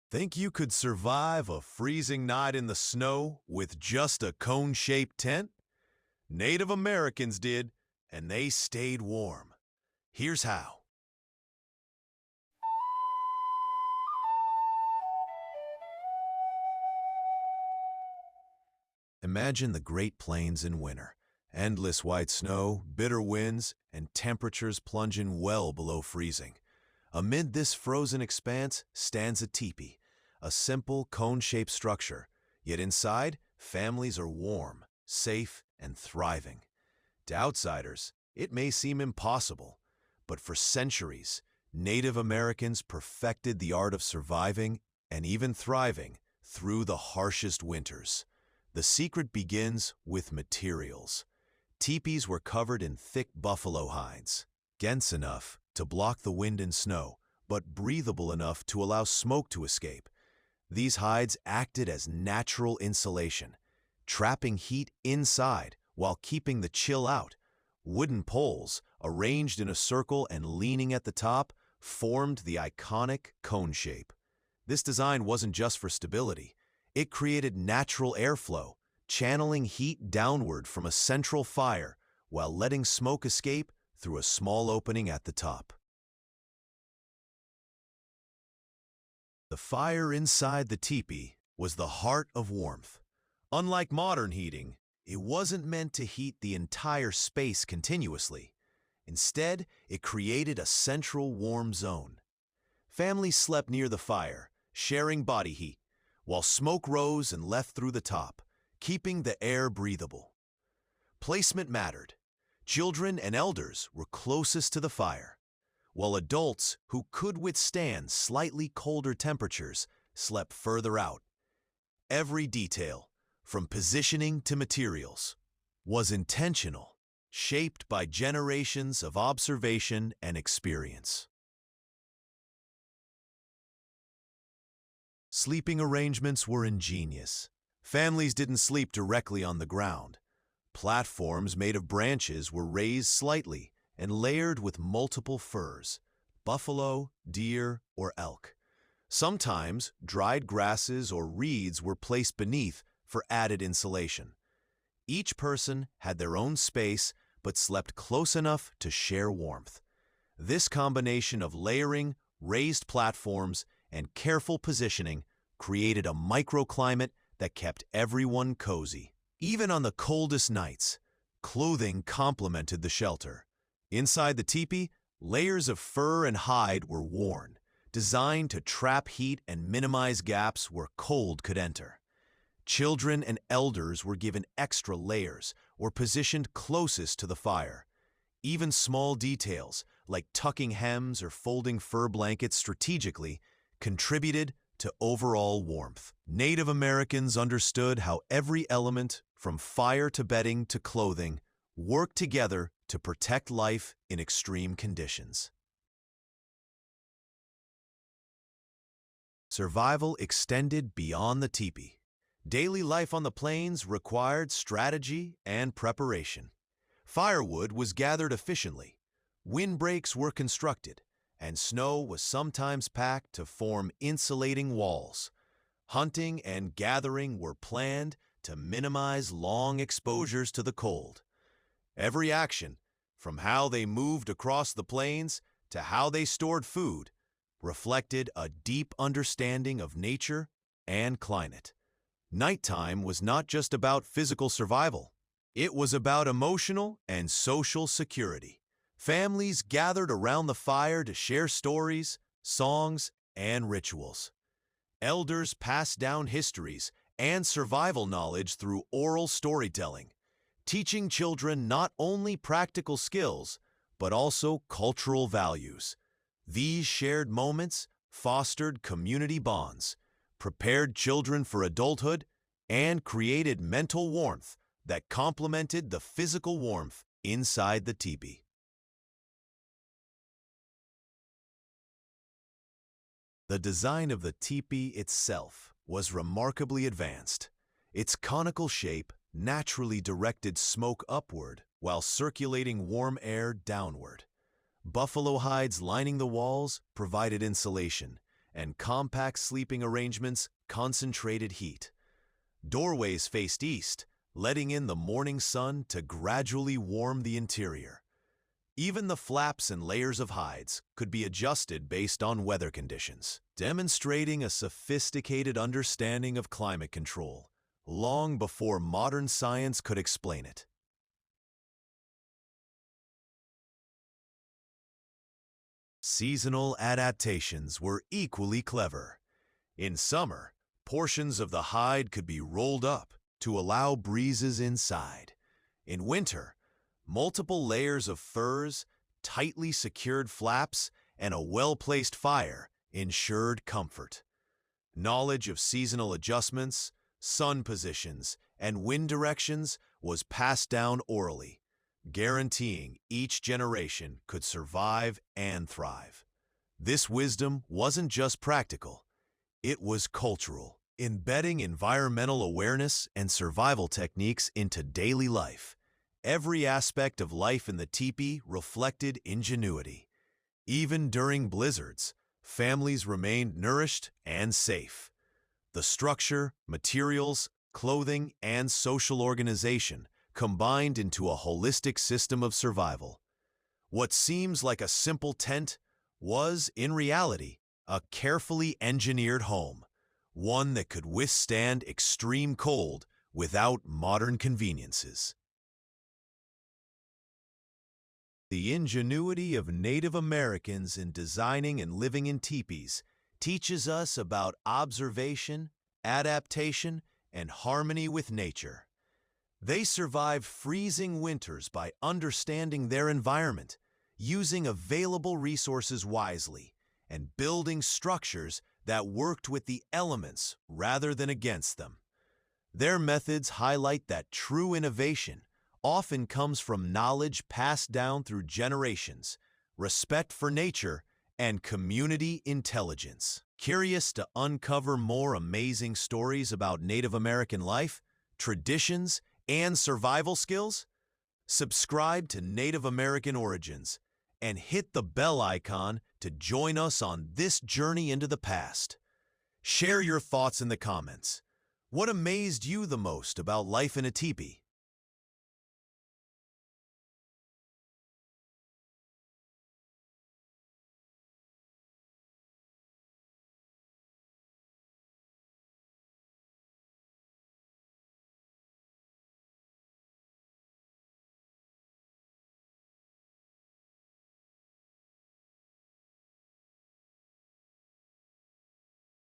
Think you could survive a freezing night in the snow with just a cone-shaped tent? Native Americans did, and they stayed warm. Here's how. Imagine the Great Plains in winter. Endless white snow, bitter winds, and temperatures plunging well below freezing. Amid this frozen expanse stands a teepee, a simple cone-shaped structure, yet inside, families are warm, safe, and thriving. To outsiders, it may seem impossible, but for centuries, Native Americans perfected the art of surviving and even thriving through the harshest winters. The secret begins with materials. Teepees were covered in thick buffalo hides, dense enough to block the wind and snow, but breathable enough to allow smoke to escape. These hides acted as natural insulation, trapping heat inside while keeping the chill out. Wooden poles, arranged in a circle and leaning at the top, formed the iconic cone shape. This design wasn't just for stability. It created natural airflow, channeling heat downward from a central fire while letting smoke escape through a small opening at the top. The fire inside the teepee was the heart of warmth. Unlike modern heating, it wasn't meant to heat the entire space continuously. Instead, it created a central warm zone. Families slept near the fire, sharing body heat, while smoke rose and left through the top, keeping the air breathable. Placement mattered. Children and elders were closest to the fire, while adults who could withstand slightly colder temperatures slept further out. Every detail, from positioning to materials, was intentional, shaped by generations of observation and experience. Sleeping arrangements were ingenious. Families didn't sleep directly on the ground. Platforms made of branches were raised slightly and layered with multiple furs, buffalo, deer, or elk. Sometimes dried grasses or reeds were placed beneath for added insulation. Each person had their own space but slept close enough to share warmth. This combination of layering, raised platforms, and careful positioning created a microclimate that kept everyone cozy. Even on the coldest nights, clothing complemented the shelter. Inside the teepee, layers of fur and hide were worn, designed to trap heat and minimize gaps where cold could enter. Children and elders were given extra layers or positioned closest to the fire. Even small details, like tucking hems or folding fur blankets strategically, contributed to overall warmth. Native Americans understood how every element, from fire to bedding to clothing, worked together to protect life in extreme conditions. Survival extended beyond the teepee. Daily life on the plains required strategy and preparation. Firewood was gathered efficiently, windbreaks were constructed, and snow was sometimes packed to form insulating walls. Hunting and gathering were planned to minimize long exposures to the cold. Every action, from how they moved across the plains to how they stored food, reflected a deep understanding of nature and climate. Nighttime was not just about physical survival. It was about emotional and social security. Families gathered around the fire to share stories, songs, and rituals. Elders passed down histories and survival knowledge through oral storytelling, teaching children not only practical skills, but also cultural values. These shared moments fostered community bonds, prepared children for adulthood, and created mental warmth that complemented the physical warmth inside the teepee. The design of the teepee itself was remarkably advanced. Its conical shape naturally directed smoke upward while circulating warm air downward. Buffalo hides lining the walls provided insulation, and compact sleeping arrangements concentrated heat. Doorways faced east, letting in the morning sun to gradually warm the interior. Even the flaps and layers of hides could be adjusted based on weather conditions, demonstrating a sophisticated understanding of climate control, long before modern science could explain it. Seasonal adaptations were equally clever. In summer, portions of the hide could be rolled up to allow breezes inside. In winter, multiple layers of furs, tightly secured flaps, and a well-placed fire ensured comfort. Knowledge of seasonal adjustments, sun positions, and wind directions was passed down orally, guaranteeing each generation could survive and thrive. This wisdom wasn't just practical, it was cultural, embedding environmental awareness and survival techniques into daily life. Every aspect of life in the teepee reflected ingenuity. Even during blizzards, families remained nourished and safe. The structure, materials, clothing, and social organization combined into a holistic system of survival. What seems like a simple tent was, in reality, a carefully engineered home, one that could withstand extreme cold without modern conveniences. The ingenuity of Native Americans in designing and living in teepees teaches us about observation, adaptation, and harmony with nature. They survived freezing winters by understanding their environment, using available resources wisely, and building structures that worked with the elements rather than against them. Their methods highlight that true innovation often comes from knowledge passed down through generations, respect for nature, and community intelligence. Curious to uncover more amazing stories about Native American life, traditions, and survival skills? Subscribe to Native American Origins and hit the bell icon to join us on this journey into the past. Share your thoughts in the comments. What amazed you the most about life in a teepee?